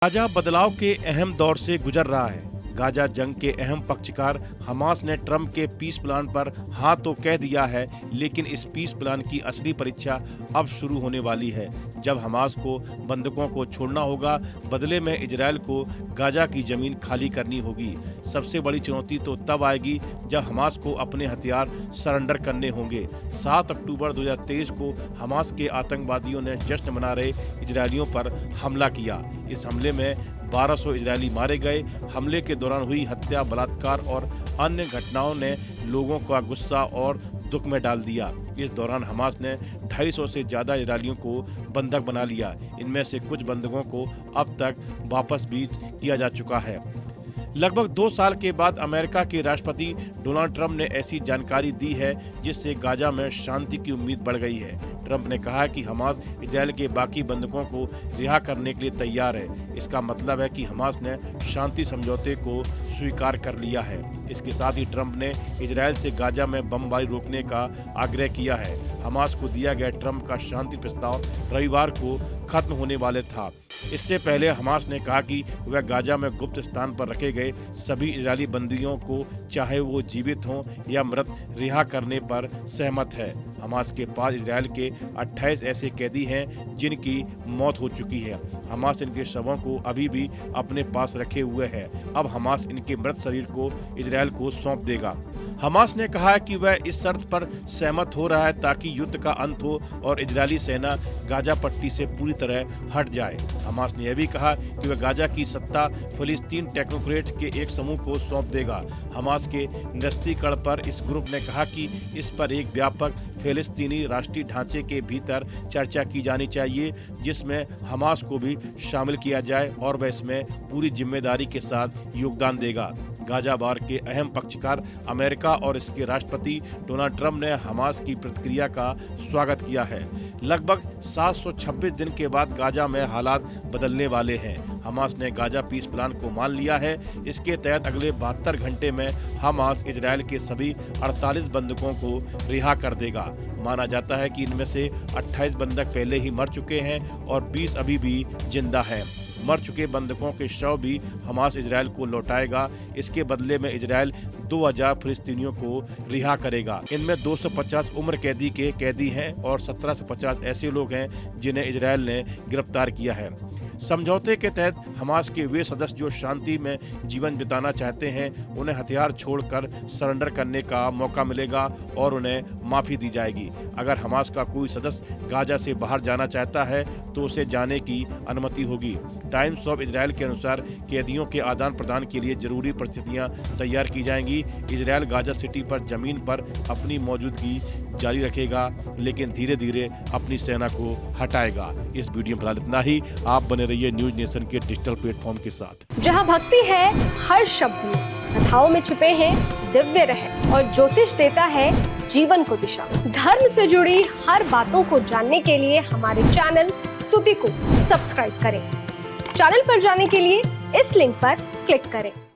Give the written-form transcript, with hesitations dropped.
Gaza बदलाव के अहम दौर से गुजर रहा है। गाजा जंग के अहम पक्षकार हमास ने ट्रंप के पीस प्लान पर हाँ तो कह दिया है, लेकिन इस पीस प्लान की असली परीक्षा अब शुरू होने वाली है, जब हमास को बंधकों को छोड़ना होगा। बदले में इजरायल को गाजा की जमीन खाली करनी होगी। सबसे बड़ी चुनौती तो तब आएगी जब हमास को अपने हथियार सरेंडर करने होंगे। 7 अक्टूबर 2023 को हमास के आतंकवादियों ने जश्न मना रहे इजरायलियों पर हमला किया। इस हमले में 1200 इजरायली मारे गए। हमले के दौरान हुई हत्या, बलात्कार और अन्य घटनाओं ने लोगों का गुस्सा और दुख में डाल दिया। इस दौरान हमास ने 250 से ज्यादा इजरायलियों को बंधक बना लिया। इनमें से कुछ बंधकों को अब तक वापस भी किया जा चुका है। लगभग 2 साल के बाद अमेरिका के राष्ट्रपति डोनाल्ड ट्रंप ने ऐसी जानकारी दी है जिससे गाजा में शांति की उम्मीद बढ़ गई है। ट्रंप ने कहा कि हमास इजरायल के बाकी बंधकों को रिहा करने के लिए तैयार है। इसका मतलब है कि हमास ने शांति समझौते को स्वीकार कर लिया है। इसके साथ ही ट्रंप ने इजरायल से गाजा में बमबारी रोकने का आग्रह किया है। हमास को दिया गया ट्रंप का शांति प्रस्ताव रविवार को खत्म होने वाले था। इससे पहले हमास ने कहा कि वह गाजा में गुप्त स्थान पर रखे गए सभी इजरायली बंदियों को, चाहे वो जीवित हों या मृत, रिहा करने पर सहमत है। हमास के पास इजरायल के 28 ऐसे कैदी हैं जिनकी मौत हो चुकी है। हमास इनके शवों को अभी भी अपने पास रखे हुए है। अब हमास इनके मृत शरीर को इजरायल को सौंप देगा। हमास ने कहा है कि वह इस शर्त पर सहमत हो रहा है ताकि युद्ध का अंत हो और इजरायली सेना गाजा पट्टी से पूरी तरह हट जाए। हमास ने यह भी कहा कि वह गाजा की सत्ता फिलिस्तीन टेक्नोक्रेट के एक समूह को सौंप देगा। हमास के निरस्तीकरण पर इस ग्रुप ने कहा कि इस पर एक व्यापक फिलिस्तीनी राष्ट्रीय ढांचे के भीतर चर्चा की जानी चाहिए, जिसमें हमास को भी शामिल किया जाए और वह इसमें पूरी जिम्मेदारी के साथ योगदान देगा। गाजा वार के अहम पक्षकार अमेरिका और इसके राष्ट्रपति डोनाल्ड ट्रंप ने हमास की प्रतिक्रिया का स्वागत किया है। लगभग 726 दिन के बाद गाजा में हालात बदलने वाले हैं। हमास ने गाजा पीस प्लान को मान लिया है। इसके तहत अगले 72 घंटे में हमास इजरायल के सभी 48 बंधकों को रिहा कर देगा। माना जाता है कि इनमें से 28 बंधक पहले ही मर चुके हैं और 20 अभी भी जिंदा हैं। मर चुके बंधकों के शव भी हमास इजरायल को लौटाएगा। इसके बदले में इजरायल 2000 फिलिस्तीनियों को रिहा करेगा। इनमें 250 उम्र कैदी के कैदी हैं और 1750 ऐसे लोग हैं जिन्हें इजरायल ने गिरफ्तार किया है। समझौते के तहत हमास के वे सदस्य जो शांति में जीवन बिताना चाहते हैं, उन्हें हथियार छोड़कर सरेंडर करने का मौका मिलेगा और उन्हें माफी दी जाएगी। अगर हमास का कोई सदस्य गाजा से बाहर जाना चाहता है तो उसे जाने की अनुमति होगी। टाइम्स ऑफ इजरायल के अनुसार कैदियों के आदान प्रदान के लिए जरूरी परिस्थितियां तैयार की जाएंगी। इजरायल गाजा सिटी पर जमीन पर अपनी मौजूदगी जारी रखेगा, लेकिन धीरे धीरे अपनी सेना को हटाएगा। इस वीडियो में फिलहाल इतना ही। आप बने रहिए न्यूज नेशन के डिजिटल प्लेटफॉर्म के साथ, जहां भक्ति है हर शब्द में, कथाओं में छुपे हैं दिव्य रहस्य और ज्योतिष देता है जीवन को दिशा। धर्म से जुड़ी हर बातों को जानने के लिए हमारे चैनल स्तुति को सब्सक्राइब करें। चैनल पर जाने के लिए इस लिंक पर क्लिक करें।